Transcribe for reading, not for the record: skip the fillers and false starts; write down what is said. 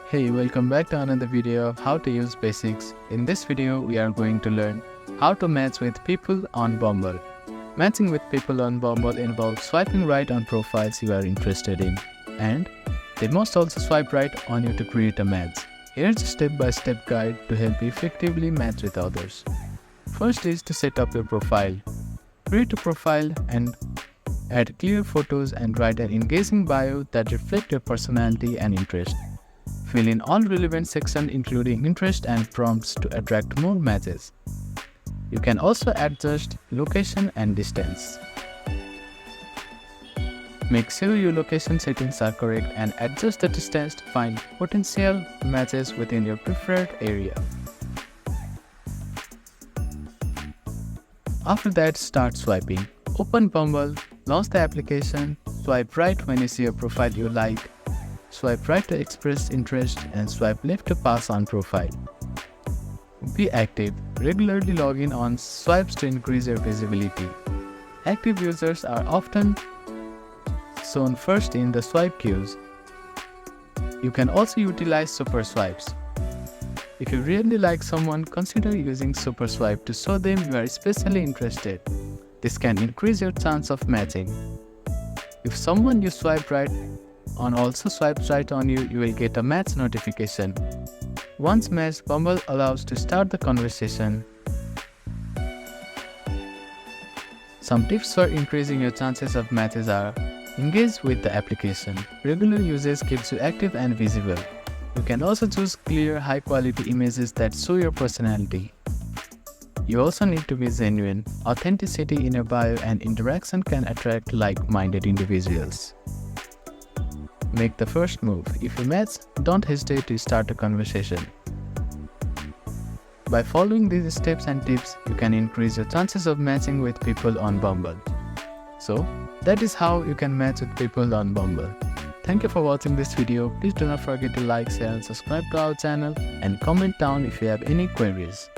Hey, welcome back to another video of how to use basics. In this video, we are going to learn how to match with people on Bumble. Matching with people on Bumble involves swiping right on profiles you are interested in, and they must also swipe right on you to create a match. Here's a step-by-step guide to help you effectively match with others. First is to set up your profile. Create a profile and add clear photos and write an engaging bio that reflect your personality and interest. Fill in all relevant sections including interest and prompts to attract more matches. You can also adjust location and distance. Make sure your location settings are correct and adjust the distance to find potential matches within your preferred area. After that, start swiping. Open Bumble, launch the application, swipe right when you see a profile you like, swipe right to express interest, and swipe left to pass on profile. Be active. Regularly log in on swipes to increase your visibility. Active users are often shown first in the swipe queues. You can also utilize super swipes. If you really like someone, consider using super swipe to show them you are especially interested. This can increase your chance of matching. If someone you swipe right on also swipes right on you, you will get a match notification. Once matched, Bumble allows to start the conversation. Some tips for increasing your chances of matches are: engage with the application. Regular usage keeps you active and visible. You can also choose clear, high-quality images that show your personality. You also need to be genuine. Authenticity in your bio and interaction can attract like-minded individuals. Make the first move. If you match, don't hesitate to start a conversation. By following these steps and tips, you can increase your chances of matching with people on Bumble. So, that is how you can match with people on Bumble. Thank you for watching this video. Please do not forget to like, share and subscribe to our channel and comment down if you have any queries.